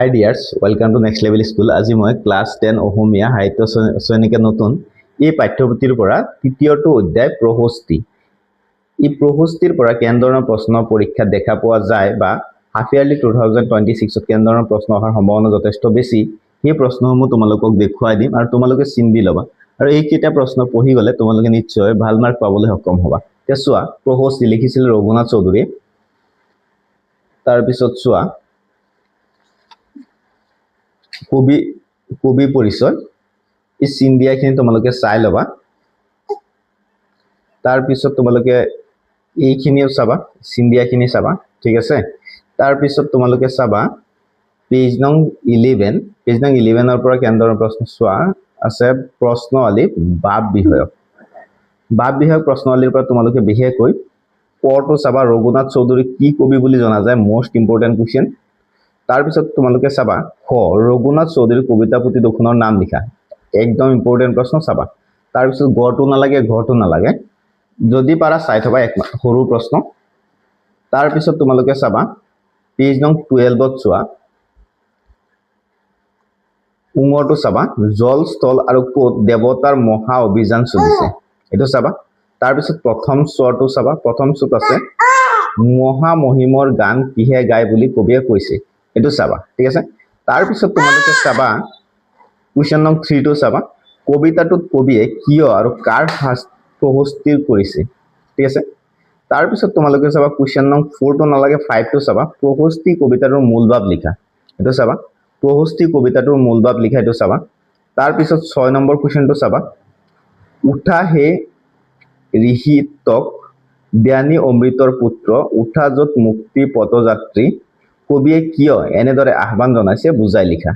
Hi dears, welcome to Next Level School. আজি মই class 10 অসমীয়া সাহিত্য শ্ৰেণীকে নতুন এই পাঠ্যপুথিৰ পৰা তৃতীয়টো অধ্যায় প্ৰহস্তি। এই প্ৰহস্তিৰ পৰা কেন্দ্ৰৰ প্ৰশ্ন পৰীক্ষা দেখা পোৱা যায় বা হাফ ইয়াৰলি 2026 ত কেন্দ্ৰৰ প্ৰশ্ন অহাৰ সম্ভাৱনা যথেষ্ট বেছি। এই প্ৰশ্নসমূহ তোমালোকক দেখুৱাই দিম আৰু তোমালোকে চিন্তি ল'বা আৰু এই কিটা প্ৰশ্ন পঢ়ি গলে তোমালোকে নিশ্চয় ভাল মাৰ্ক পাবলৈ সক্ষম হ'বা। তে চোৱা, প্ৰহস্তি লিখিছিল ৰঘুনাথ চৌধুৰী। তাৰ পিছত চোৱা কবি পৰিচয়, এই চিন দিয়াখিনি তোমালোকে চাই ল'বা। তাৰ পিছত তোমালোকে এইখিনিও চাবা, চিন দিয়াখিনি চাবা, ঠিক আছে। তাৰ পিছত তোমালোকে চাবা পেজ নং 11, পেজ নং 11 পৰা কেন্দ্ৰৰ প্ৰশ্ন চোৱা আছে প্ৰশ্নাৱলী বাপ বিষয়ক প্ৰশ্নাৱলীৰ পৰা তোমালোকে বিশেষকৈ পটো চাবা ৰঘুনাথ চৌধুৰী কি কবি বুলি জনা যায়, মোষ্ট ইম্পৰ্টেন্ট কোৱেশ্চন। তাৰ পিছত তোমালোকে চাবা ৰঘুনাথ চৌধুৰীৰ কবিতা পুথি দুখনৰ নাম লিখা, একদম ইম্পৰ্টেন্ট প্ৰশ্ন চাবা। তাৰ পিছত গটো নালাগে, যদি পাৰা চাই থবা, এক সৰু প্ৰশ্ন। তাৰ পিছত তোমালোকে চাবা পেজ নং 12 চোৱা উঙৰটো চাবা, জল স্থল আৰু ক'ত দেৱতাৰ মহা অভিযান চলিছে, এইটো চাবা। তাৰ পিছত প্ৰথম স্বৰটো চাবা, প্ৰথম স্বৰত আছে মহা মহিমৰ গান কিহে গায় বুলি কবিয়ে কৈছে, এইটো চাবা, ঠিক আছে। তাৰ পিছত তোমালোকে চাবা কুৱেশ্যন নং 3 টো চাবা, কবিতাটোত কবিয়ে কিয় আৰু কাৰ প্ৰহস্তি কৰিছে, ঠিক আছে। তাৰ পিছত তোমালোকে চাবা কুৱেশ্যন নং 4 টো নালাগে, 5 টো চাবা, প্ৰহস্তি কবিতাটোৰ মূল ভাৱ লিখা, এইটো চাবা। প্ৰহস্তি কবিতাটোৰ মূল ভাৱ লিখা, এইটো চাবা। তাৰ পিছত 6 নম্বৰ কুৱেশ্যনটো চাবা, উঠা হে ঋষিতক জ্ঞানী অমৃতৰ পুত্ৰ, উঠা য'ত মুক্তি পথযাত্ৰী, কবিয়ে কিয় এনেদৰে আহ্বান জনাইছে বুজাই লিখা,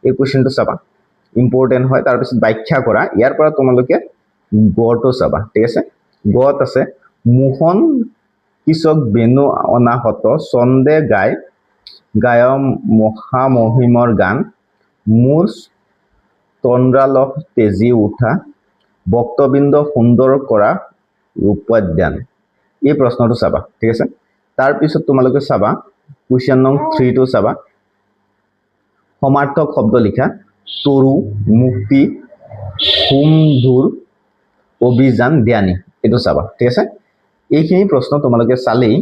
এই কুৱেশ্যনটো চাবা, ইম্পৰ্টেন্ট হয়। তাৰ পিছত ব্যাখ্যা কৰা, ইয়াৰ পৰা তোমালোকে গটো চাবা, ঠিক আছে। গত আছে মোহন কিশক বেনু অনাহত চন্দে গায় মহা মহিমৰ গান, মোৰ তন্দ্ৰালহ তেজি উঠা ভক্তবৃন্দ সুন্দৰ কৰা ৰূপোদ্যান, এই প্ৰশ্নটো চাবা, ঠিক আছে। তাৰ পিছত তোমালোকে চাবা কুৱেশ্যন নং 3 টো চাবা, সমাৰ্থক শব্দ লিখা, তৰু মুক্তি হোমধুৰ অভিযান জ্ঞানী, এইটো চাবা, ঠিক আছে। এইখিনি প্ৰশ্ন তোমালোকে চালেই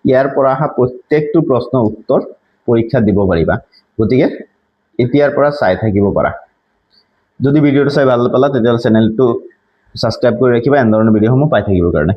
ইয়াৰ পৰা অহা প্ৰত্যেকটো প্ৰশ্নৰ উত্তৰ পৰীক্ষা দিব পাৰিবা, গতিকে এতিয়াৰ পৰা চাই থাকিব পাৰা। যদি ভিডিঅ'টো চাই ভাল পালা তেতিয়াহ'লে চেনেলটো ছাবস্ক্ৰাইব কৰি ৰাখিবা এনেধৰণৰ ভিডিঅ'সমূহ পাই থাকিবৰ কাৰণে।